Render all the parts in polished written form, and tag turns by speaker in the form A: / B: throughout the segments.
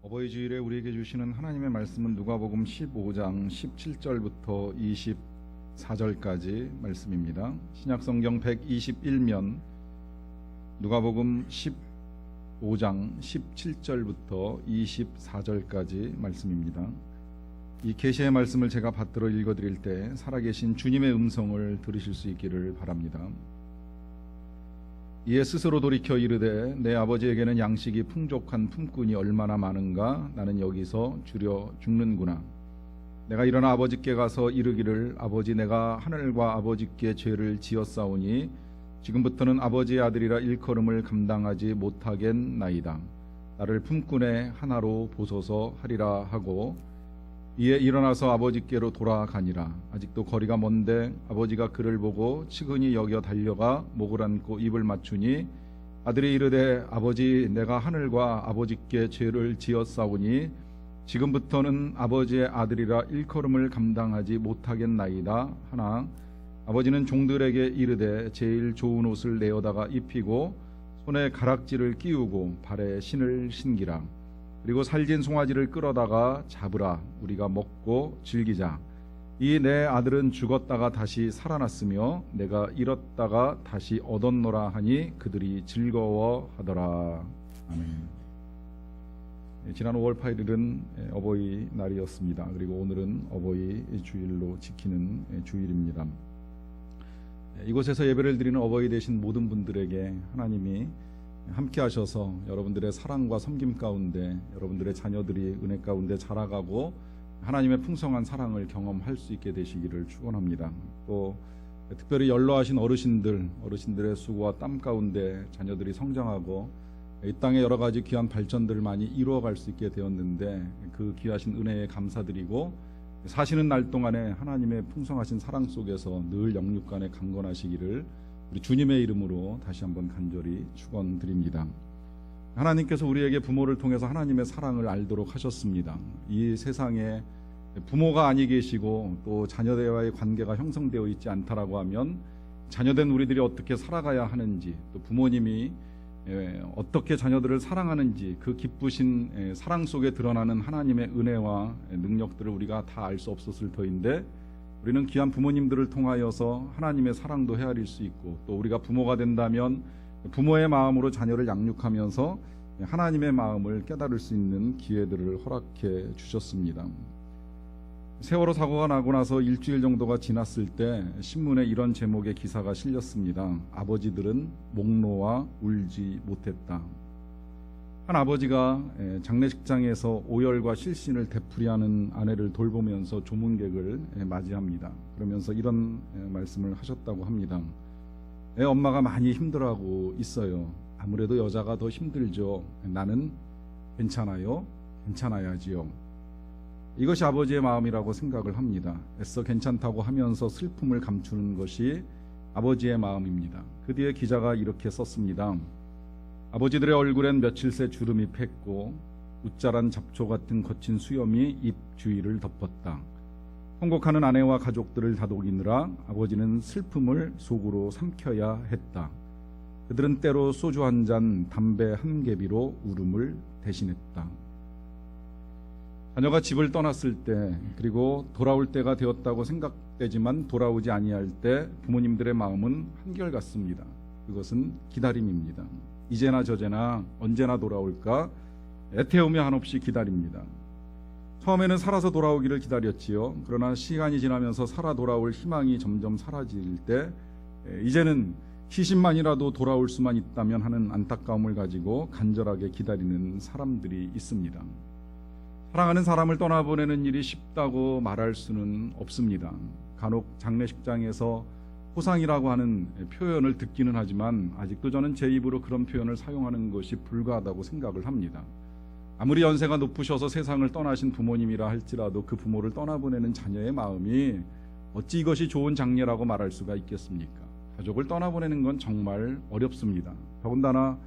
A: 어버이 주일에 우리에게 주시는 하나님의 말씀은 누가복음 15장 17절부터 24절까지 말씀입니다. 신약성경 121면 누가복음 15장 17절부터 24절까지 말씀입니다. 이 계시의 말씀을 제가 받들어 읽어드릴 때 살아계신 주님의 음성을 들으실 수 있기를 바랍니다. 이에 스스로 돌이켜 이르되 내 아버지에게는 양식이 풍족한 품꾼이 얼마나 많은가. 나는 여기서 주려 죽는구나. 내가 일어나 아버지께 가서 이르기를 아버지, 내가 하늘과 아버지께 죄를 지었사오니 지금부터는 아버지의 아들이라 일컬음을 감당하지 못하겠나이다. 나를 품꾼의 하나로 보소서 하리라 하고 이에 일어나서 아버지께로 돌아가니라. 아직도 거리가 먼데 아버지가 그를 보고 측은히 여겨 달려가 목을 안고 입을 맞추니 아들이 이르되 아버지, 내가 하늘과 아버지께 죄를 지었사오니 지금부터는 아버지의 아들이라 일컬음을 감당하지 못하겠나이다 하나 아버지는 종들에게 이르되 제일 좋은 옷을 내어다가 입히고 손에 가락지를 끼우고 발에 신을 신기라. 그리고 살진 송아지를 끌어다가 잡으라. 우리가 먹고 즐기자. 이 내 아들은 죽었다가 다시 살아났으며 내가 잃었다가 다시 얻었노라 하니 그들이 즐거워하더라. 아멘. 지난 5월 8일은 어버이날이었습니다. 그리고 오늘은 어버이 주일로 지키는 주일입니다. 이곳에서 예배를 드리는 어버이 되신 모든 분들에게 하나님이 함께 하셔서 여러분들의 사랑과 섬김 가운데 여러분들의 자녀들이 은혜 가운데 자라가고 하나님의 풍성한 사랑을 경험할 수 있게 되시기를 축원합니다. 또 특별히 연로하신 어르신들의 수고와 땀 가운데 자녀들이 성장하고 이 땅에 여러 가지 귀한 발전들을 많이 이루어갈 수 있게 되었는데 그 귀하신 은혜에 감사드리고 사시는 날 동안에 하나님의 풍성하신 사랑 속에서 늘 영육간에 강건하시기를 우리 주님의 이름으로 다시 한번 간절히 축원드립니다. 하나님께서 우리에게 부모를 통해서 하나님의 사랑을 알도록 하셨습니다. 이 세상에 부모가 아니 계시고 또 자녀들과의 관계가 형성되어 있지 않다라고 하면 자녀된 우리들이 어떻게 살아가야 하는지, 또 부모님이 어떻게 자녀들을 사랑하는지, 그 기쁘신 사랑 속에 드러나는 하나님의 은혜와 능력들을 우리가 다 알 수 없었을 터인데 우리는 귀한 부모님들을 통하여서 하나님의 사랑도 헤아릴 수 있고 또 우리가 부모가 된다면 부모의 마음으로 자녀를 양육하면서 하나님의 마음을 깨달을 수 있는 기회들을 허락해 주셨습니다. 세월호 사고가 나고 나서 일주일 정도가 지났을 때 신문에 이런 제목의 기사가 실렸습니다. 아버지들은 목 놓아 울지 못했다. 한 아버지가 장례식장에서 오열과 실신을 되풀이하는 아내를 돌보면서 조문객을 맞이합니다. 그러면서 이런 말씀을 하셨다고 합니다. 애 엄마가 많이 힘들어하고 있어요. 아무래도 여자가 더 힘들죠. 나는 괜찮아요. 괜찮아야지요. 이것이 아버지의 마음이라고 생각을 합니다. 애써 괜찮다고 하면서 슬픔을 감추는 것이 아버지의 마음입니다. 그 뒤에 기자가 이렇게 썼습니다. 아버지들의 얼굴엔 며칠 새 주름이 팼고 웃자란 잡초 같은 거친 수염이 입 주위를 덮었다. 통곡하는 아내와 가족들을 다독이느라 아버지는 슬픔을 속으로 삼켜야 했다. 그들은 때로 소주 한 잔, 담배 한 개비로 울음을 대신했다. 자녀가 집을 떠났을 때 그리고 돌아올 때가 되었다고 생각되지만 돌아오지 아니할 때 부모님들의 마음은 한결같습니다. 그것은 기다림입니다. 이제나 저제나 언제나 돌아올까 애태우며 한없이 기다립니다. 처음에는 살아서 돌아오기를 기다렸지요. 그러나 시간이 지나면서 살아 돌아올 희망이 점점 사라질 때 이제는 시신만이라도 돌아올 수만 있다면 하는 안타까움을 가지고 간절하게 기다리는 사람들이 있습니다. 사랑하는 사람을 떠나보내는 일이 쉽다고 말할 수는 없습니다. 간혹 장례식장에서 호상이라고 하는 표현을 듣기는 하지만 아직도 저는 제 입으로 그런 표현을 사용하는 것이 불가하다고 생각을 합니다. 아무리 연세가 높으셔서 세상을 떠나신 부모님이라 할지라도 그 부모를 떠나보내는 자녀의 마음이 어찌 이것이 좋은 장례라고 말할 수가 있겠습니까? 가족을 떠나보내는 건 정말 어렵습니다. 더군다나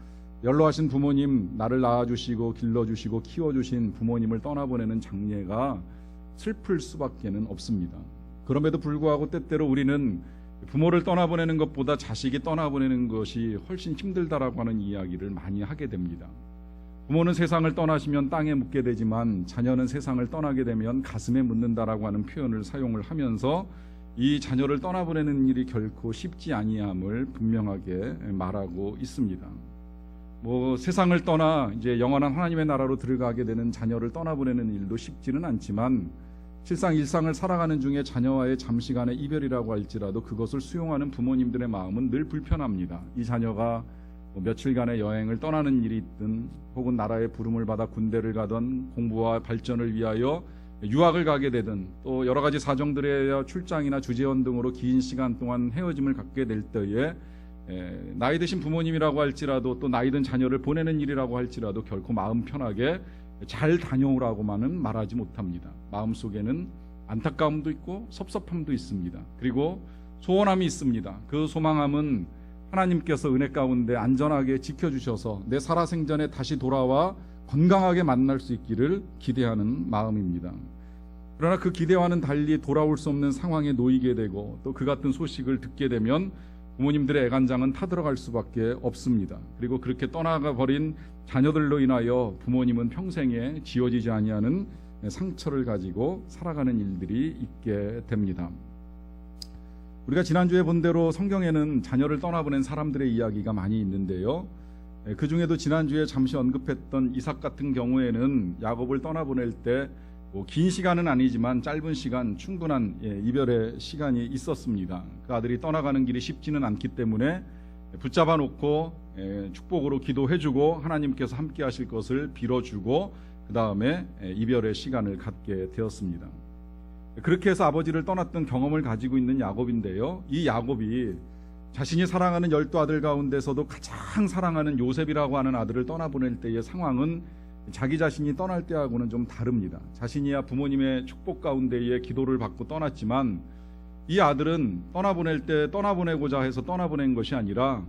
A: 연로하신 부모님, 나를 낳아주시고 길러주시고 키워주신 부모님을 떠나보내는 장례가 슬플 수밖에는 없습니다. 그럼에도 불구하고 때때로 우리는 부모를 떠나보내는 것보다 자식이 떠나보내는 것이 훨씬 힘들다라고 하는 이야기를 많이 하게 됩니다. 부모는 세상을 떠나시면 땅에 묻게 되지만 자녀는 세상을 떠나게 되면 가슴에 묻는다라고 하는 표현을 사용을 하면서 이 자녀를 떠나보내는 일이 결코 쉽지 아니함을 분명하게 말하고 있습니다. 세상을 떠나 이제 영원한 하나님의 나라로 들어가게 되는 자녀를 떠나보내는 일도 쉽지는 않지만 실상 일상을 살아가는 중에 자녀와의 잠시간의 이별이라고 할지라도 그것을 수용하는 부모님들의 마음은 늘 불편합니다. 이 자녀가 며칠간의 여행을 떠나는 일이 있든 혹은 나라의 부름을 받아 군대를 가든 공부와 발전을 위하여 유학을 가게 되든 또 여러 가지 사정들에 의해 출장이나 주재원 등으로 긴 시간 동안 헤어짐을 갖게 될 때에 나이 드신 부모님이라고 할지라도 또 나이 든 자녀를 보내는 일이라고 할지라도 결코 마음 편하게 잘 다녀오라고만은 말하지 못합니다. 마음속에는 안타까움도 있고 섭섭함도 있습니다. 그리고 소원함이 있습니다. 그 소망함은 하나님께서 은혜 가운데 안전하게 지켜주셔서 내 살아생전에 다시 돌아와 건강하게 만날 수 있기를 기대하는 마음입니다. 그러나 그 기대와는 달리 돌아올 수 없는 상황에 놓이게 되고 또 그 같은 소식을 듣게 되면 부모님들의 애간장은 타들어갈 수밖에 없습니다. 그리고 그렇게 떠나가 버린 자녀들로 인하여 부모님은 평생에 지워지지 아니하는 상처를 가지고 살아가는 일들이 있게 됩니다. 우리가 지난주에 본 대로 성경에는 자녀를 떠나보낸 사람들의 이야기가 많이 있는데요. 그 중에도 지난주에 잠시 언급했던 이삭 같은 경우에는 야곱을 떠나보낼 때 긴 시간은 아니지만 짧은 시간 충분한 이별의 시간이 있었습니다. 그 아들이 떠나가는 길이 쉽지는 않기 때문에 붙잡아 놓고 축복으로 기도해주고 하나님께서 함께 하실 것을 빌어주고 그 다음에 이별의 시간을 갖게 되었습니다. 그렇게 해서 아버지를 떠났던 경험을 가지고 있는 야곱인데요. 이 야곱이 자신이 사랑하는 12아들 가운데서도 가장 사랑하는 요셉이라고 하는 아들을 떠나보낼 때의 상황은 자기 자신이 떠날 때하고는 좀 다릅니다. 자신이야 부모님의 축복 가운데에 기도를 받고 떠났지만 이 아들은 떠나보낼 때 떠나보내고자 해서 떠나보낸 것이 아니라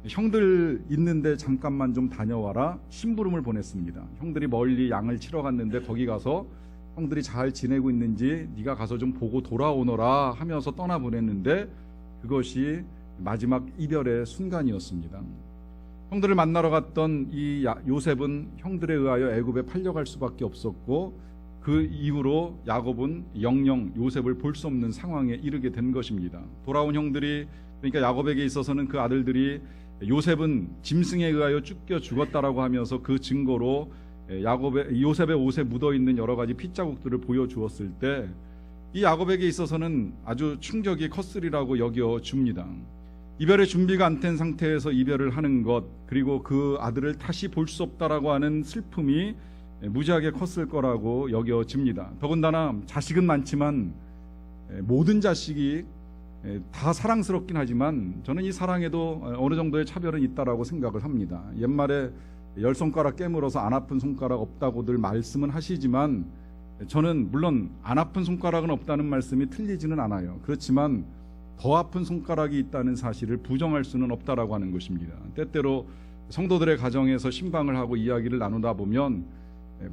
A: 형들 있는데 잠깐만 좀 다녀와라 심부름을 보냈습니다. 형들이 멀리 양을 치러 갔는데 거기 가서 형들이 잘 지내고 있는지 네가 가서 좀 보고 돌아오너라 하면서 떠나보냈는데 그것이 마지막 이별의 순간이었습니다. 형들을 만나러 갔던 이 요셉은 형들에 의하여 애굽에 팔려갈 수밖에 없었고 그 이후로 야곱은 영영 요셉을 볼 수 없는 상황에 이르게 된 것입니다. 돌아온 형들이 그러니까 야곱에게 있어서는 그 아들들이 요셉은 짐승에 의하여 쫓겨 죽었다라고 하면서 그 증거로 요셉의 옷에 묻어있는 여러 가지 핏자국들을 보여주었을 때 이 야곱에게 있어서는 아주 충격이 컸으리라고 여겨줍니다. 이별의 준비가 안 된 상태에서 이별을 하는 것 그리고 그 아들을 다시 볼 수 없다라고 하는 슬픔이 무지하게 컸을 거라고 여겨집니다. 더군다나 자식은 많지만 모든 자식이 다 사랑스럽긴 하지만 저는 이 사랑에도 어느 정도의 차별은 있다라고 생각을 합니다. 옛말에 10손가락 깨물어서 안 아픈 손가락 없다고들 말씀은 하시지만 저는 물론 안 아픈 손가락은 없다는 말씀이 틀리지는 않아요. 그렇지만 더 아픈 손가락이 있다는 사실을 부정할 수는 없다라고 하는 것입니다. 때때로 성도들의 가정에서 신방을 하고 이야기를 나누다 보면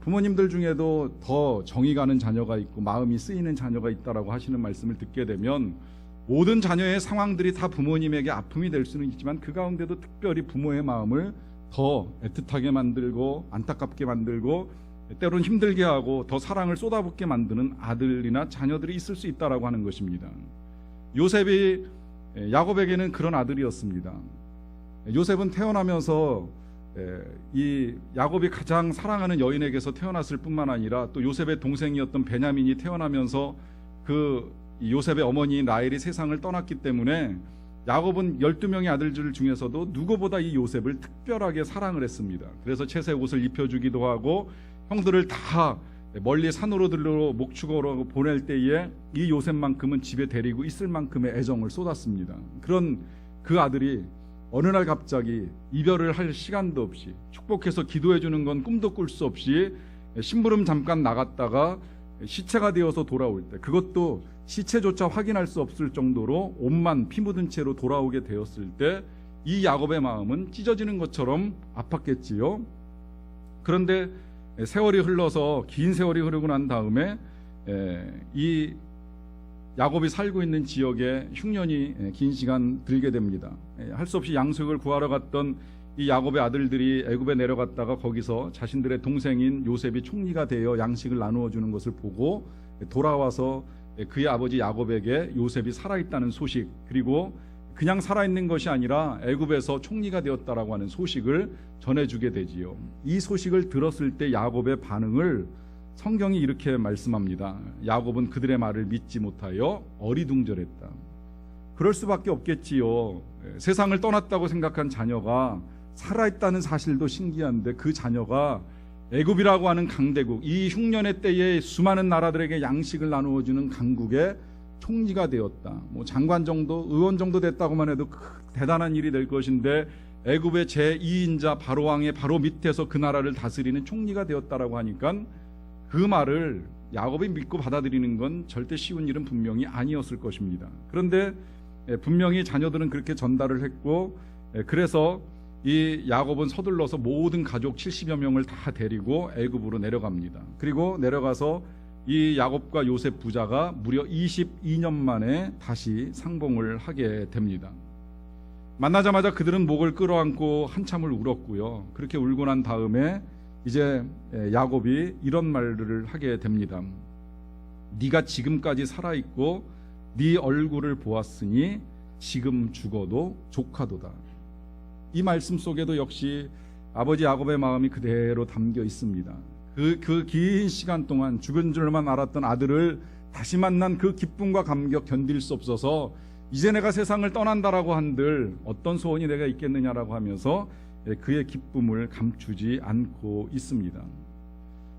A: 부모님들 중에도 더 정이 가는 자녀가 있고 마음이 쓰이는 자녀가 있다라고 하시는 말씀을 듣게 되면 모든 자녀의 상황들이 다 부모님에게 아픔이 될 수는 있지만 그 가운데도 특별히 부모의 마음을 더 애틋하게 만들고 안타깝게 만들고 때로는 힘들게 하고 더 사랑을 쏟아붓게 만드는 아들이나 자녀들이 있을 수 있다라고 하는 것입니다. 요셉이 야곱에게는 그런 아들이었습니다. 요셉은 태어나면서 이 야곱이 가장 사랑하는 여인에게서 태어났을 뿐만 아니라 또 요셉의 동생이었던 베냐민이 태어나면서 그 요셉의 어머니 라헬이 세상을 떠났기 때문에 야곱은 12명의 아들들 중에서도 누구보다 이 요셉을 특별하게 사랑을 했습니다. 그래서 채색 옷을 입혀주기도 하고 형들을 다 멀리 산으로 들러 목축으로 보낼 때에 이 요셉만큼은 집에 데리고 있을 만큼의 애정을 쏟았습니다. 그런 그 아들이 어느 날 갑자기 이별을 할 시간도 없이 축복해서 기도해 주는 건 꿈도 꿀 수 없이 심부름 잠깐 나갔다가 시체가 되어서 돌아올 때 그것도 시체조차 확인할 수 없을 정도로 옷만 피 묻은 채로 돌아오게 되었을 때 이 야곱의 마음은 찢어지는 것처럼 아팠겠지요. 그런데 세월이 흘러서 긴 세월이 흐르고 난 다음에 이 야곱이 살고 있는 지역에 흉년이 긴 시간 들게 됩니다. 할 수 없이 양식을 구하러 갔던 이 야곱의 아들들이 애굽에 내려갔다가 거기서 자신들의 동생인 요셉이 총리가 되어 양식을 나누어 주는 것을 보고 돌아와서 그의 아버지 야곱에게 요셉이 살아있다는 소식, 그리고 그냥 살아있는 것이 아니라 애굽에서 총리가 되었다라고 하는 소식을 전해주게 되지요. 이 소식을 들었을 때 야곱의 반응을 성경이 이렇게 말씀합니다. 야곱은 그들의 말을 믿지 못하여 어리둥절했다. 그럴 수밖에 없겠지요. 세상을 떠났다고 생각한 자녀가 살아있다는 사실도 신기한데, 그 자녀가 애굽이라고 하는 강대국, 이 흉년의 때에 수많은 나라들에게 양식을 나누어주는 강국의 총리가 되었다. 장관 정도, 의원 정도 됐다고만 해도 대단한 일이 될 것인데, 애굽의 제2인자 바로왕의 바로 밑에서 그 나라를 다스리는 총리가 되었다라고 하니까 그 말을 야곱이 믿고 받아들이는 건 절대 쉬운 일은 분명히 아니었을 것입니다. 그런데 분명히 자녀들은 그렇게 전달을 했고, 그래서 이 야곱은 서둘러서 모든 가족 70여 명을 다 데리고 애굽으로 내려갑니다. 그리고 내려가서 이 야곱과 요셉 부자가 무려 22년 만에 다시 상봉을 하게 됩니다. 만나자마자 그들은 목을 끌어안고 한참을 울었고요. 그렇게 울고 난 다음에 이제 야곱이 이런 말을 하게 됩니다. 네가 지금까지 살아있고 네 얼굴을 보았으니 지금 죽어도 조카도다. 이 말씀 속에도 역시 아버지 야곱의 마음이 그대로 담겨 있습니다. 그 긴 시간 동안 죽은 줄만 알았던 아들을 다시 만난 그 기쁨과 감격 견딜 수 없어서 이제 내가 세상을 떠난다라고 한들 어떤 소원이 내가 있겠느냐라고 하면서 그의 기쁨을 감추지 않고 있습니다.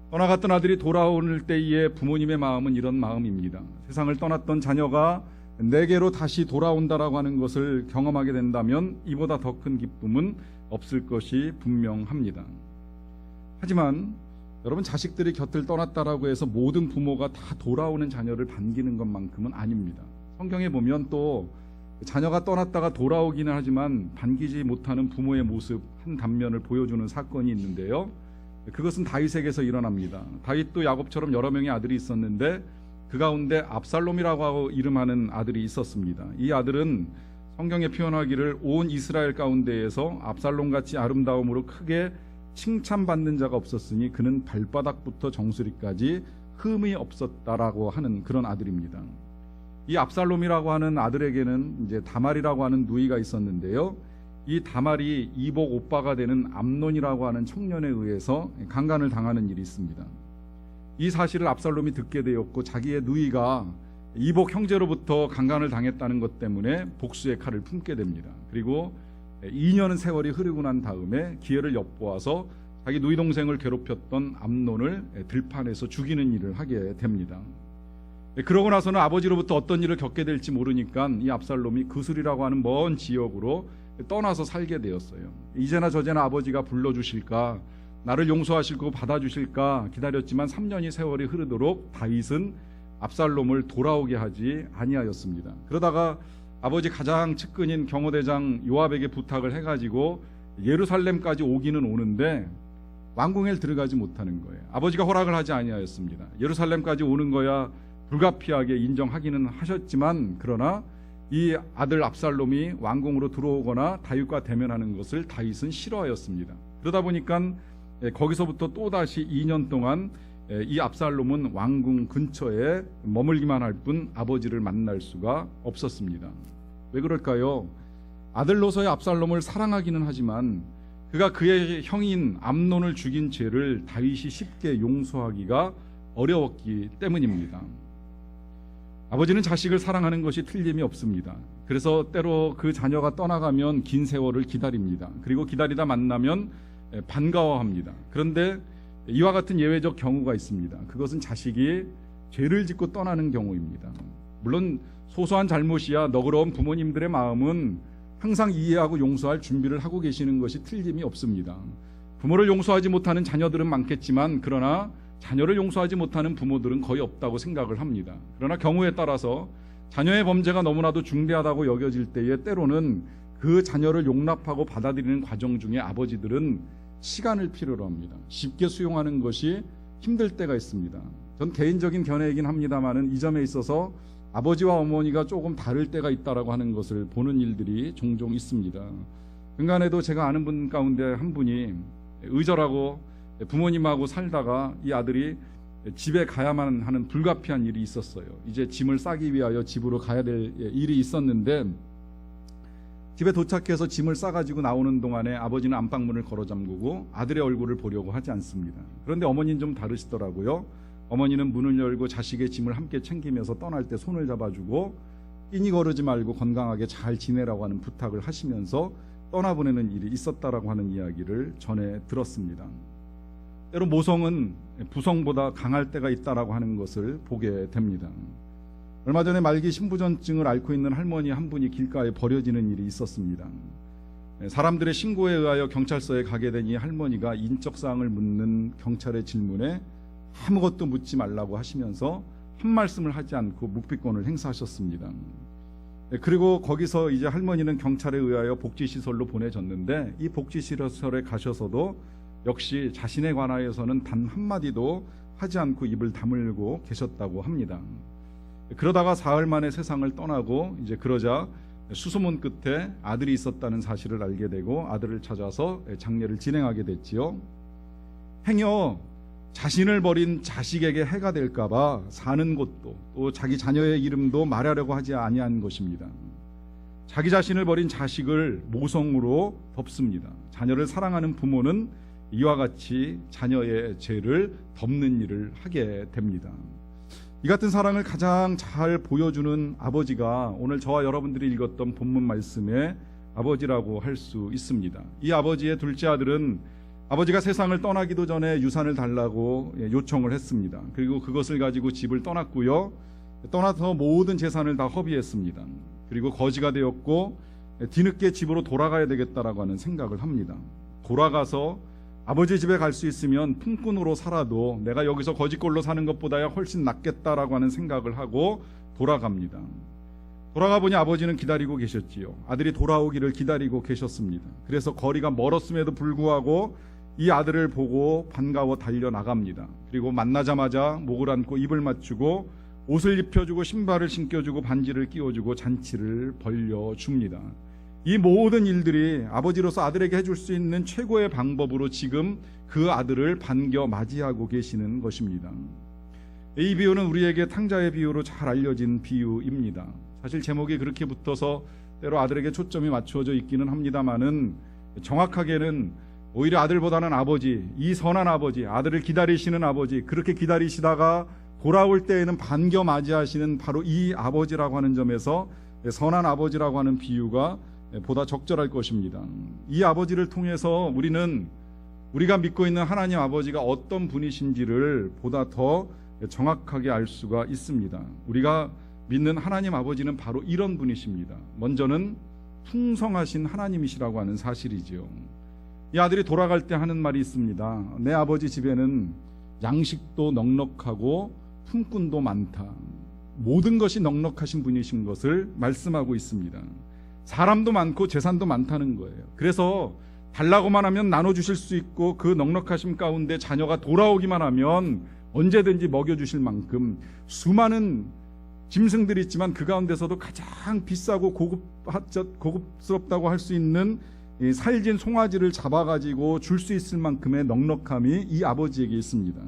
A: 떠나갔던 아들이 돌아올 때의 부모님의 마음은 이런 마음입니다. 세상을 떠났던 자녀가 내게로 다시 돌아온다라고 하는 것을 경험하게 된다면 이보다 더 큰 기쁨은 없을 것이 분명합니다. 하지만 여러분, 자식들이 곁을 떠났다라고 해서 모든 부모가 다 돌아오는 자녀를 반기는 것만큼은 아닙니다. 성경에 보면 또 자녀가 떠났다가 돌아오기는 하지만 반기지 못하는 부모의 모습 한 단면을 보여주는 사건이 있는데요. 그것은 다윗에게서 일어납니다. 다윗도 야곱처럼 여러 명의 아들이 있었는데 그 가운데 압살롬이라고 하고 이름하는 아들이 있었습니다. 이 아들은 성경에 표현하기를 온 이스라엘 가운데에서 압살롬같이 아름다움으로 크게 칭찬받는 자가 없었으니 그는 발바닥부터 정수리까지 흠이 없었다라고 하는 그런 아들입니다. 이 압살롬이라고 하는 아들에게는 이제 다말이라고 하는 누이가 있었는데요. 이 다말이 이복 오빠가 되는 암논이라고 하는 청년에 의해서 강간을 당하는 일이 있습니다. 이 사실을 압살롬이 듣게 되었고 자기의 누이가 이복 형제로부터 강간을 당했다는 것 때문에 복수의 칼을 품게 됩니다. 그리고 2년의 세월이 흐르고 난 다음에 기회를 엿보아서 자기 누이 동생을 괴롭혔던 암논을 들판에서 죽이는 일을 하게 됩니다. 그러고 나서는 아버지로부터 어떤 일을 겪게 될지 모르니까 이 압살롬이 그술이라고 하는 먼 지역으로 떠나서 살게 되었어요. 이제나 저제나 아버지가 불러주실까, 나를 용서하시고 받아주실까 기다렸지만 3년의 세월이 흐르도록 다윗은 압살롬을 돌아오게 하지 아니하였습니다. 그러다가 아버지 가장 측근인 경호대장 요압에게 부탁을 해가지고 예루살렘까지 오기는 오는데 왕궁에 들어가지 못하는 거예요. 아버지가 허락을 하지 아니하였습니다. 예루살렘까지 오는 거야 불가피하게 인정하기는 하셨지만, 그러나 이 아들 압살롬이 왕궁으로 들어오거나 다윗과 대면하는 것을 다윗은 싫어하였습니다. 그러다 보니까 거기서부터 또다시 2년 동안 이 압살롬은 왕궁 근처에 머물기만 할 뿐 아버지를 만날 수가 없었습니다. 왜 그럴까요? 아들로서의 압살롬을 사랑하기는 하지만 그가 그의 형인 암논을 죽인 죄를 다윗이 쉽게 용서하기가 어려웠기 때문입니다. 아버지는 자식을 사랑하는 것이 틀림이 없습니다. 그래서 때로 그 자녀가 떠나가면 긴 세월을 기다립니다. 그리고 기다리다 만나면 반가워합니다. 그런데 이와 같은 예외적 경우가 있습니다. 그것은 자식이 죄를 짓고 떠나는 경우입니다. 물론 소소한 잘못이야 너그러운 부모님들의 마음은 항상 이해하고 용서할 준비를 하고 계시는 것이 틀림이 없습니다. 부모를 용서하지 못하는 자녀들은 많겠지만, 그러나 자녀를 용서하지 못하는 부모들은 거의 없다고 생각을 합니다. 그러나 경우에 따라서 자녀의 범죄가 너무나도 중대하다고 여겨질 때에 때로는 그 자녀를 용납하고 받아들이는 과정 중에 아버지들은 시간을 필요로 합니다. 쉽게 수용하는 것이 힘들 때가 있습니다. 전 개인적인 견해이긴 합니다만은 이 점에 있어서 아버지와 어머니가 조금 다를 때가 있다라고 하는 것을 보는 일들이 종종 있습니다. 근간에도 제가 아는 분 가운데 한 분이 의절하고 부모님하고 살다가 이 아들이 집에 가야만 하는 불가피한 일이 있었어요. 이제 짐을 싸기 위하여 집으로 가야 될 일이 있었는데 집에 도착해서 짐을 싸가지고 나오는 동안에 아버지는 안방문을 걸어 잠그고 아들의 얼굴을 보려고 하지 않습니다. 그런데 어머니는 좀 다르시더라고요. 어머니는 문을 열고 자식의 짐을 함께 챙기면서 떠날 때 손을 잡아주고 끼니 거르지 말고 건강하게 잘 지내라고 하는 부탁을 하시면서 떠나보내는 일이 있었다라고 하는 이야기를 전해 들었습니다. 때로 모성은 부성보다 강할 때가 있다라고 하는 것을 보게 됩니다. 얼마 전에 말기 신부전증을 앓고 있는 할머니 한 분이 길가에 버려지는 일이 있었습니다. 사람들의 신고에 의하여 경찰서에 가게 된 이 할머니가 인적사항을 묻는 경찰의 질문에 아무것도 묻지 말라고 하시면서 한 말씀을 하지 않고 묵비권을 행사하셨습니다. 그리고 거기서 이제 할머니는 경찰에 의하여 복지시설로 보내졌는데 이 복지시설에 가셔서도 역시 자신에 관하여서는 단 한마디도 하지 않고 입을 다물고 계셨다고 합니다. 그러다가 사흘 만에 세상을 떠나고 이제 그러자 수소문 끝에 아들이 있었다는 사실을 알게 되고 아들을 찾아서 장례를 진행하게 됐지요. 행여 자신을 버린 자식에게 해가 될까봐 사는 곳도 또 자기 자녀의 이름도 말하려고 하지 아니한 것입니다. 자기 자신을 버린 자식을 모성으로 덮습니다. 자녀를 사랑하는 부모는 이와 같이 자녀의 죄를 덮는 일을 하게 됩니다. 이 같은 사랑을 가장 잘 보여주는 아버지가 오늘 저와 여러분들이 읽었던 본문 말씀의 아버지라고 할 수 있습니다. 이 아버지의 둘째 아들은 아버지가 세상을 떠나기도 전에 유산을 달라고 요청을 했습니다. 그리고 그것을 가지고 집을 떠났고요. 떠나서 모든 재산을 다 허비했습니다. 그리고 거지가 되었고 뒤늦게 집으로 돌아가야 되겠다라고 하는 생각을 합니다. 돌아가서 아버지 집에 갈 수 있으면 품꾼으로 살아도 내가 여기서 거지꼴로 사는 것보다야 훨씬 낫겠다라고 하는 생각을 하고 돌아갑니다. 돌아가 보니 아버지는 기다리고 계셨지요. 아들이 돌아오기를 기다리고 계셨습니다. 그래서 거리가 멀었음에도 불구하고 이 아들을 보고 반가워 달려나갑니다. 그리고 만나자마자 목을 안고 입을 맞추고 옷을 입혀주고 신발을 신겨주고 반지를 끼워주고 잔치를 벌려줍니다. 이 모든 일들이 아버지로서 아들에게 해줄 수 있는 최고의 방법으로 지금 그 아들을 반겨 맞이하고 계시는 것입니다. 이 비유는 우리에게 탕자의 비유로 잘 알려진 비유입니다. 사실 제목이 그렇게 붙어서 때로 아들에게 초점이 맞추어져 있기는 합니다만은 정확하게는 오히려 아들보다는 아버지, 이 선한 아버지, 아들을 기다리시는 아버지, 그렇게 기다리시다가 돌아올 때에는 반겨 맞이하시는 바로 이 아버지라고 하는 점에서 선한 아버지라고 하는 비유가 보다 적절할 것입니다. 이 아버지를 통해서 우리는 우리가 믿고 있는 하나님 아버지가 어떤 분이신지를 보다 더 정확하게 알 수가 있습니다. 우리가 믿는 하나님 아버지는 바로 이런 분이십니다. 먼저는 풍성하신 하나님이시라고 하는 사실이지요. 이 아들이 돌아갈 때 하는 말이 있습니다. 내 아버지 집에는 양식도 넉넉하고 품꾼도 많다. 모든 것이 넉넉하신 분이신 것을 말씀하고 있습니다. 사람도 많고 재산도 많다는 거예요. 그래서 달라고만 하면 나눠주실 수 있고 그 넉넉하심 가운데 자녀가 돌아오기만 하면 언제든지 먹여주실 만큼 수많은 짐승들이 있지만 그 가운데서도 가장 비싸고 고급스럽다고 할 수 있는 살진 송아지를 잡아가지고 줄 수 있을 만큼의 넉넉함이 이 아버지에게 있습니다.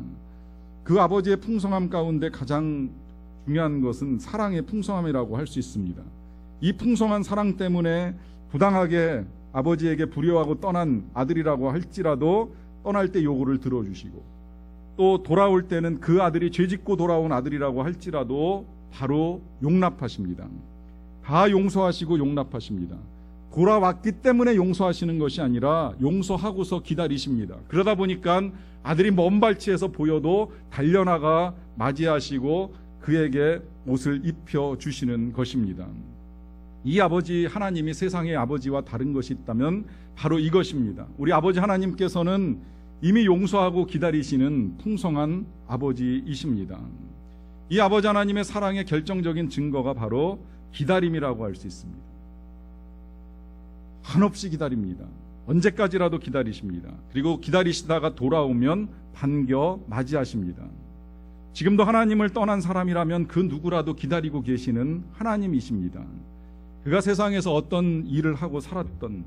A: 그 아버지의 풍성함 가운데 가장 중요한 것은 사랑의 풍성함이라고 할 수 있습니다. 이 풍성한 사랑 때문에 부당하게 아버지에게 불효하고 떠난 아들이라고 할지라도 떠날 때 요구를 들어주시고 또 돌아올 때는 그 아들이 죄짓고 돌아온 아들이라고 할지라도 바로 용납하십니다. 다 용서하시고 용납하십니다. 돌아왔기 때문에 용서하시는 것이 아니라 용서하고서 기다리십니다. 그러다 보니까 아들이 먼 발치에서 보여도 달려나가 맞이하시고 그에게 옷을 입혀주시는 것입니다. 이 아버지 하나님이 세상의 아버지와 다른 것이 있다면 바로 이것입니다. 우리 아버지 하나님께서는 이미 용서하고 기다리시는 풍성한 아버지이십니다. 이 아버지 하나님의 사랑의 결정적인 증거가 바로 기다림이라고 할 수 있습니다. 한없이 기다립니다. 언제까지라도 기다리십니다. 그리고 기다리시다가 돌아오면 반겨 맞이하십니다. 지금도 하나님을 떠난 사람이라면 그 누구라도 기다리고 계시는 하나님이십니다. 그가 세상에서 어떤 일을 하고 살았던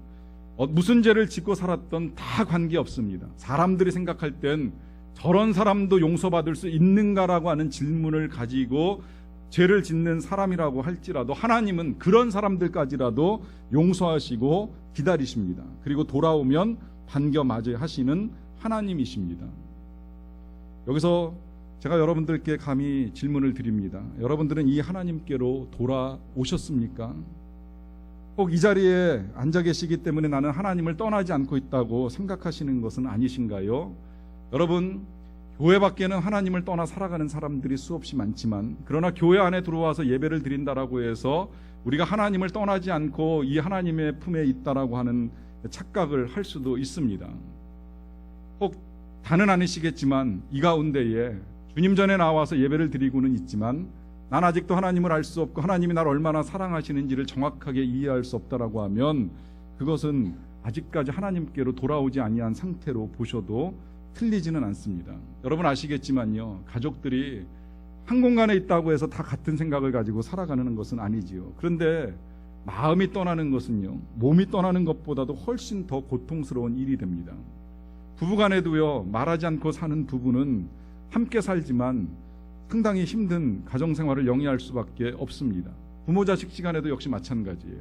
A: 무슨 죄를 짓고 살았던 다 관계없습니다. 사람들이 생각할 땐 저런 사람도 용서받을 수 있는가라고 하는 질문을 가지고 죄를 짓는 사람이라고 할지라도 하나님은 그런 사람들까지라도 용서하시고 기다리십니다. 그리고 돌아오면 반겨 맞이하시는 하나님이십니다. 여기서 제가 여러분들께 감히 질문을 드립니다. 여러분들은 이 하나님께로 돌아오셨습니까? 꼭 이 자리에 앉아 계시기 때문에 나는 하나님을 떠나지 않고 있다고 생각하시는 것은 아니신가요? 여러분, 교회 밖에는 하나님을 떠나 살아가는 사람들이 수없이 많지만, 그러나 교회 안에 들어와서 예배를 드린다라고 해서 우리가 하나님을 떠나지 않고 이 하나님의 품에 있다라고 하는 착각을 할 수도 있습니다. 꼭 다는 아니시겠지만 이 가운데에 주님 전에 나와서 예배를 드리고는 있지만 난 아직도 하나님을 알 수 없고 하나님이 나를 얼마나 사랑하시는지를 정확하게 이해할 수 없다라고 하면 그것은 아직까지 하나님께로 돌아오지 아니한 상태로 보셔도 틀리지는 않습니다. 여러분 아시겠지만요, 가족들이 한 공간에 있다고 해서 다 같은 생각을 가지고 살아가는 것은 아니지요. 그런데 마음이 떠나는 것은요, 몸이 떠나는 것보다도 훨씬 더 고통스러운 일이 됩니다. 부부간에도요, 말하지 않고 사는 부부는 함께 살지만 상당히 힘든 가정생활을 영위할 수밖에 없습니다. 부모 자식 시간에도 역시 마찬가지예요.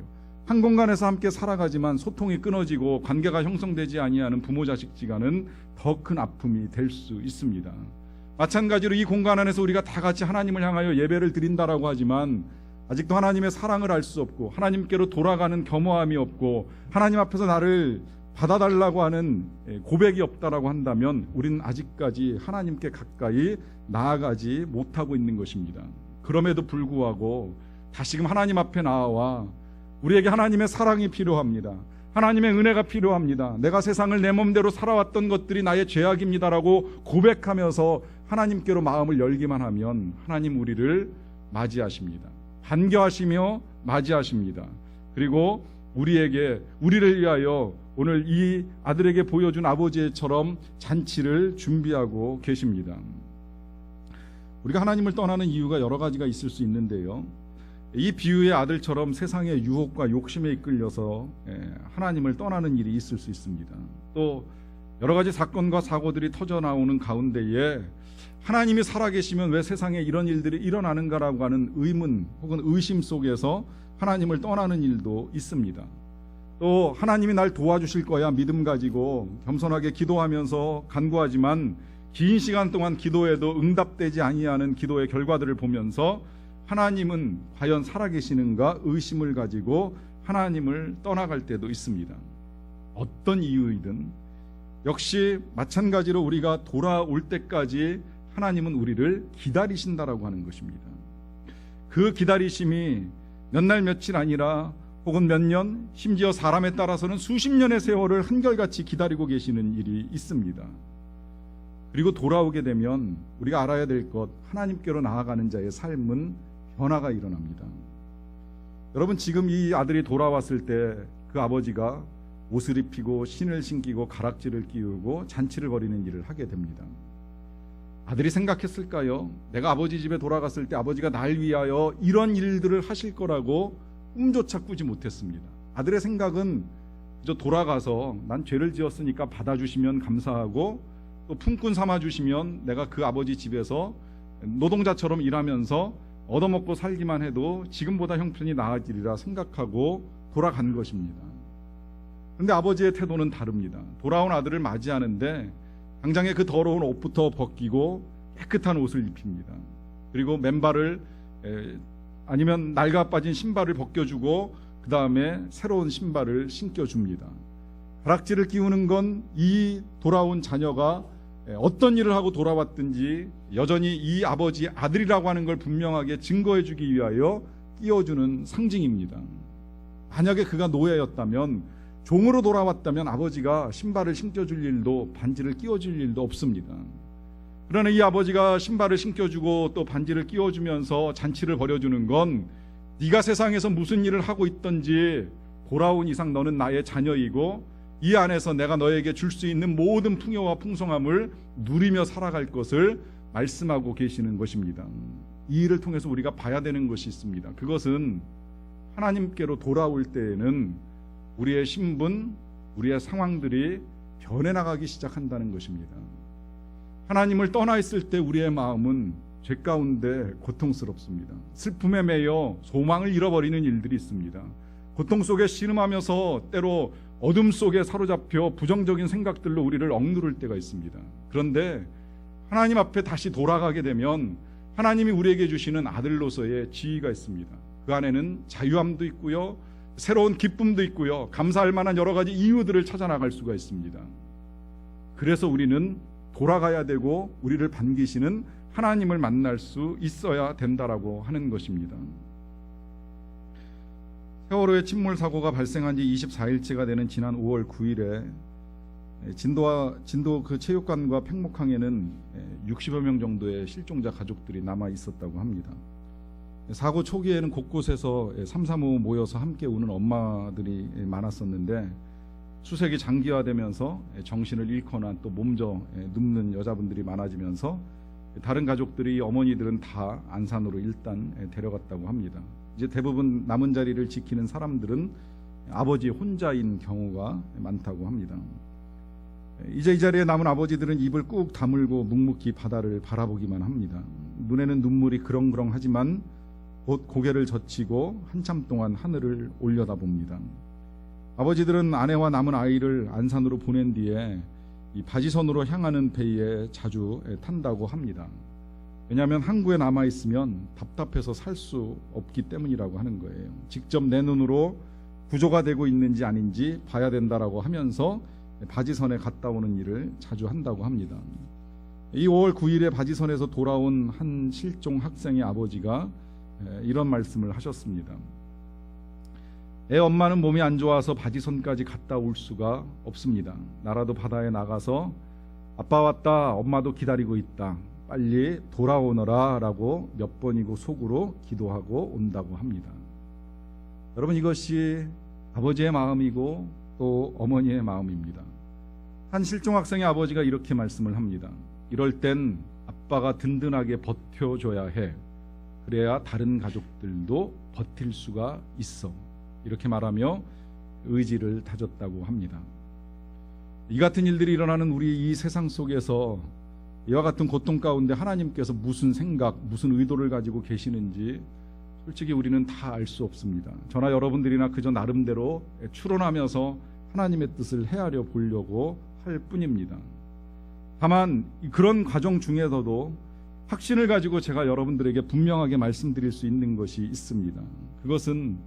A: 한 공간에서 함께 살아가지만 소통이 끊어지고 관계가 형성되지 아니하는 부모 자식 시간은 더 큰 아픔이 될 수 있습니다. 마찬가지로 이 공간 안에서 우리가 다 같이 하나님을 향하여 예배를 드린다라고 하지만 아직도 하나님의 사랑을 알 수 없고 하나님께로 돌아가는 겸허함이 없고 하나님 앞에서 나를 받아달라고 하는 고백이 없다라고 한다면 우리는 아직까지 하나님께 가까이 나아가지 못하고 있는 것입니다. 그럼에도 불구하고 다시금 하나님 앞에 나와 우리에게 하나님의 사랑이 필요합니다. 하나님의 은혜가 필요합니다. 내가 세상을 내 몸대로 살아왔던 것들이 나의 죄악입니다라고 고백하면서 하나님께로 마음을 열기만 하면 하나님 우리를 맞이하십니다. 반겨하시며 맞이하십니다. 그리고 우리를 위하여 오늘 이 아들에게 보여준 아버지처럼 잔치를 준비하고 계십니다. 우리가 하나님을 떠나는 이유가 여러 가지가 있을 수 있는데요, 이 비유의 아들처럼 세상의 유혹과 욕심에 이끌려서 하나님을 떠나는 일이 있을 수 있습니다. 또 여러 가지 사건과 사고들이 터져 나오는 가운데에 하나님이 살아계시면 왜 세상에 이런 일들이 일어나는가라고 하는 의문 혹은 의심 속에서 하나님을 떠나는 일도 있습니다. 또 하나님이 날 도와주실 거야 믿음 가지고 겸손하게 기도하면서 간구하지만 긴 시간 동안 기도해도 응답되지 아니하는 기도의 결과들을 보면서 하나님은 과연 살아계시는가 의심을 가지고 하나님을 떠나갈 때도 있습니다. 어떤 이유이든 역시 마찬가지로 우리가 돌아올 때까지 하나님은 우리를 기다리신다라고 하는 것입니다. 그 기다리심이 몇 날 며칠 아니라 혹은 몇 년, 심지어 사람에 따라서는 수십 년의 세월을 한결같이 기다리고 계시는 일이 있습니다. 그리고 돌아오게 되면 우리가 알아야 될 것, 하나님께로 나아가는 자의 삶은 변화가 일어납니다. 여러분, 지금 이 아들이 돌아왔을 때 그 아버지가 옷을 입히고 신을 신기고 가락지를 끼우고 잔치를 벌이는 일을 하게 됩니다. 아들이 생각했을까요? 내가 아버지 집에 돌아갔을 때 아버지가 날 위하여 이런 일들을 하실 거라고 꿈조차 꾸지 못했습니다. 아들의 생각은 그저 돌아가서 난 죄를 지었으니까 받아주시면 감사하고 또 품꾼 삼아주시면 내가 그 아버지 집에서 노동자처럼 일하면서 얻어먹고 살기만 해도 지금보다 형편이 나아지리라 생각하고 돌아간 것입니다. 그런데 아버지의 태도는 다릅니다. 돌아온 아들을 맞이하는데 당장에 그 더러운 옷부터 벗기고 깨끗한 옷을 입힙니다. 그리고 맨발을 아니면 낡아 빠진 신발을 벗겨주고 그 다음에 새로운 신발을 신겨줍니다. 가락지를 끼우는 건 이 돌아온 자녀가 어떤 일을 하고 돌아왔든지 여전히 이 아버지의 아들이라고 하는 걸 분명하게 증거해주기 위하여 끼워주는 상징입니다. 만약에 그가 노예였다면, 종으로 돌아왔다면 아버지가 신발을 신겨줄 일도 반지를 끼워줄 일도 없습니다. 그러나 이 아버지가 신발을 신겨주고 또 반지를 끼워주면서 잔치를 벌여주는 건 네가 세상에서 무슨 일을 하고 있든지 돌아온 이상 너는 나의 자녀이고 이 안에서 내가 너에게 줄 수 있는 모든 풍요와 풍성함을 누리며 살아갈 것을 말씀하고 계시는 것입니다. 이 일을 통해서 우리가 봐야 되는 것이 있습니다. 그것은 하나님께로 돌아올 때에는 우리의 신분, 우리의 상황들이 변해나가기 시작한다는 것입니다. 하나님을 떠나 있을 때 우리의 마음은 죄 가운데 고통스럽습니다. 슬픔에 매여 소망을 잃어버리는 일들이 있습니다. 고통 속에 신음하면서 때로 어둠 속에 사로잡혀 부정적인 생각들로 우리를 억누를 때가 있습니다. 그런데 하나님 앞에 다시 돌아가게 되면 하나님이 우리에게 주시는 아들로서의 지위가 있습니다. 그 안에는 자유함도 있고요, 새로운 기쁨도 있고요, 감사할 만한 여러 가지 이유들을 찾아나갈 수가 있습니다. 그래서 우리는 돌아가야 되고 우리를 반기시는 하나님을 만날 수 있어야 된다라고 하는 것입니다. 세월호의 침몰 사고가 발생한 지 24일째가 되는 지난 5월 9일에 진도 그 체육관과 팽목항에는 60여 명 정도의 실종자 가족들이 남아 있었다고 합니다. 사고 초기에는 곳곳에서 3, 4, 5 모여서 함께 우는 엄마들이 많았었는데 수색이 장기화되면서 정신을 잃거나 또 몸져 눕는 여자분들이 많아지면서 다른 가족들이, 어머니들은 다 안산으로 일단 데려갔다고 합니다. 이제 대부분 남은 자리를 지키는 사람들은 아버지 혼자인 경우가 많다고 합니다. 이제 이 자리에 남은 아버지들은 입을 꾹 다물고 묵묵히 바다를 바라보기만 합니다. 눈에는 눈물이 그렁그렁하지만 곧 고개를 젖히고 한참 동안 하늘을 올려다봅니다. 아버지들은 아내와 남은 아이를 안산으로 보낸 뒤에 이 바지선으로 향하는 배에 자주 탄다고 합니다. 왜냐하면 항구에 남아있으면 답답해서 살 수 없기 때문이라고 하는 거예요. 직접 내 눈으로 구조가 되고 있는지 아닌지 봐야 된다라고 하면서 바지선에 갔다 오는 일을 자주 한다고 합니다. 이 5월 9일에 바지선에서 돌아온 한 실종 학생의 아버지가 이런 말씀을 하셨습니다. 애 엄마는 몸이 안 좋아서 바지선까지 갔다 올 수가 없습니다. 나라도 바다에 나가서 아빠 왔다, 엄마도 기다리고 있다, 빨리 돌아오너라 라고 몇 번이고 속으로 기도하고 온다고 합니다. 여러분, 이것이 아버지의 마음이고 또 어머니의 마음입니다. 한 실종 학생의 아버지가 이렇게 말씀을 합니다. 이럴 땐 아빠가 든든하게 버텨줘야 해. 그래야 다른 가족들도 버틸 수가 있어. 이렇게 말하며 의지를 다졌다고 합니다. 이 같은 일들이 일어나는 우리 이 세상 속에서 이와 같은 고통 가운데 하나님께서 무슨 생각, 무슨 의도를 가지고 계시는지 솔직히 우리는 다 알 수 없습니다. 저나 여러분들이나 그저 나름대로 추론하면서 하나님의 뜻을 헤아려 보려고 할 뿐입니다. 다만 그런 과정 중에서도 확신을 가지고 제가 여러분들에게 분명하게 말씀드릴 수 있는 것이 있습니다. 그것은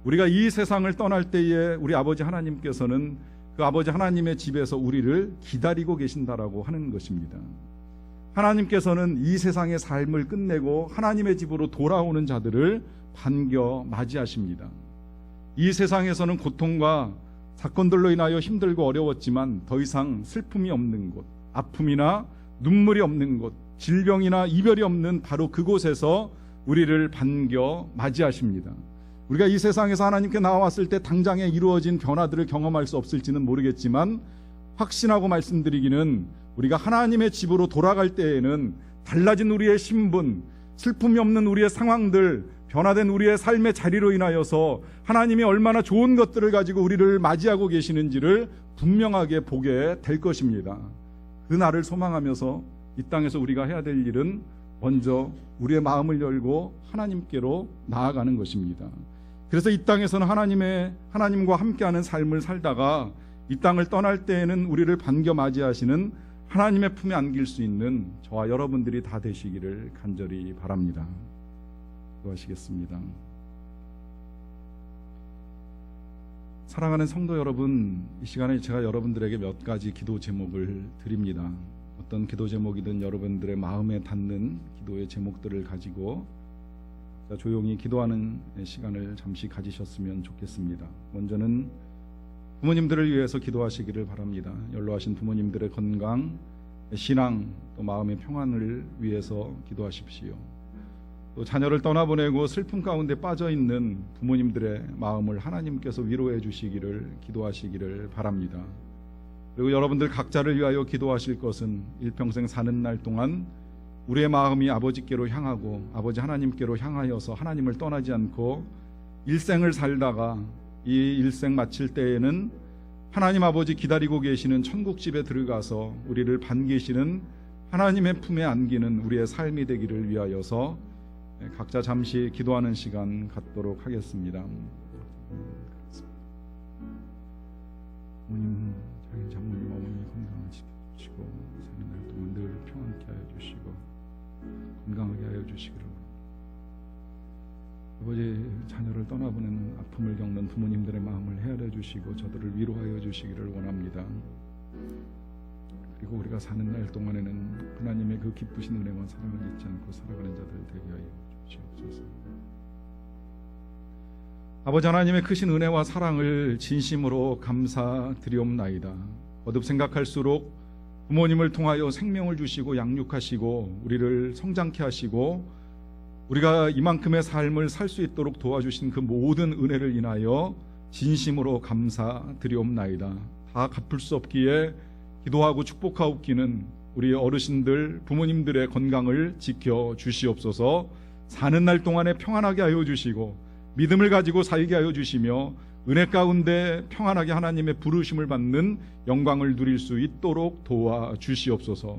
A: 우리가 이 세상을 떠날 때에 우리 아버지 하나님께서는 그 아버지 하나님의 집에서 우리를 기다리고 계신다라고 하는 것입니다. 하나님께서는 이 세상의 삶을 끝내고 하나님의 집으로 돌아오는 자들을 반겨 맞이하십니다. 이 세상에서는 고통과 사건들로 인하여 힘들고 어려웠지만 더 이상 슬픔이 없는 곳, 아픔이나 눈물이 없는 곳, 질병이나 이별이 없는 바로 그곳에서 우리를 반겨 맞이하십니다. 우리가 이 세상에서 하나님께 나왔을 때 당장에 이루어진 변화들을 경험할 수 없을지는 모르겠지만 확신하고 말씀드리기는 우리가 하나님의 집으로 돌아갈 때에는 달라진 우리의 신분, 슬픔이 없는 우리의 상황들, 변화된 우리의 삶의 자리로 인하여서 하나님이 얼마나 좋은 것들을 가지고 우리를 맞이하고 계시는지를 분명하게 보게 될 것입니다. 그 날을 소망하면서 이 땅에서 우리가 해야 될 일은 먼저 우리의 마음을 열고 하나님께로 나아가는 것입니다. 그래서 이 땅에서는 하나님과 함께하는 삶을 살다가 이 땅을 떠날 때에는 우리를 반겨 맞이하시는 하나님의 품에 안길 수 있는 저와 여러분들이 다 되시기를 간절히 바랍니다. 기도하시겠습니다. 사랑하는 성도 여러분, 이 시간에 제가 여러분들에게 몇 가지 기도 제목을 드립니다. 어떤 기도 제목이든 여러분들의 마음에 닿는 기도의 제목들을 가지고 조용히 기도하는 시간을 잠시 가지셨으면 좋겠습니다. 먼저는 부모님들을 위해서 기도하시기를 바랍니다. 연로하신 부모님들의 건강, 신앙, 또 마음의 평안을 위해서 기도하십시오. 또 자녀를 떠나보내고 슬픔 가운데 빠져있는 부모님들의 마음을 하나님께서 위로해 주시기를 기도하시기를 바랍니다. 그리고 여러분들 각자를 위하여 기도하실 것은 일평생 사는 날 동안 우리의 마음이 아버지께로 향하고 아버지 하나님께로 향하여서 하나님을 떠나지 않고 일생을 살다가 이 일생 마칠 때에는 하나님 아버지 기다리고 계시는 천국집에 들어가서 우리를 반기시는 하나님의 품에 안기는 우리의 삶이 되기를 위하여서 각자 잠시 기도하는 시간 갖도록 하겠습니다. 부모님, 자기 장모님, 어머니 건강 지켜주시고 사는 날 동안 늘 평안케 하여 주시고 건강하게 하여 주시기를 원합니다. 아버지, 자녀를 떠나보내는 아픔을 겪는 부모님들의 마음을 헤아려 주시고 저들을 위로하여 주시기를 원합니다. 그리고 우리가 사는 날 동안에는 하나님의 그 기쁘신 은혜와 사랑을 잊지 않고 살아가는 자들 되게 하여 주시옵소서. 아버지 하나님의 크신 은혜와 사랑을 진심으로 감사드리옵나이다. 거듭 생각할수록 부모님을 통하여 생명을 주시고 양육하시고 우리를 성장케 하시고 우리가 이만큼의 삶을 살 수 있도록 도와주신 그 모든 은혜를 인하여 진심으로 감사드리옵나이다. 다 갚을 수 없기에 기도하고 축복하옵기는 우리 어르신들, 부모님들의 건강을 지켜 주시옵소서. 사는 날 동안에 평안하게 하여 주시고 믿음을 가지고 살게 하여 주시며 은혜 가운데 평안하게 하나님의 부르심을 받는 영광을 누릴 수 있도록 도와 주시옵소서.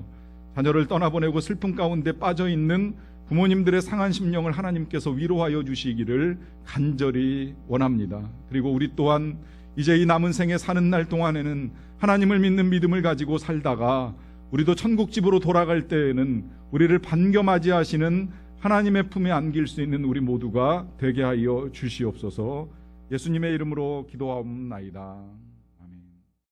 A: 자녀를 떠나보내고 슬픔 가운데 빠져있는 부모님들의 상한 심령을 하나님께서 위로하여 주시기를 간절히 원합니다. 그리고 우리 또한 이제 이 남은 생에 사는 날 동안에는 하나님을 믿는 믿음을 가지고 살다가 우리도 천국집으로 돌아갈 때에는 우리를 반겨맞이하시는 하나님의 품에 안길 수 있는 우리 모두가 되게 하여 주시옵소서. 예수님의 이름으로 기도하옵나이다.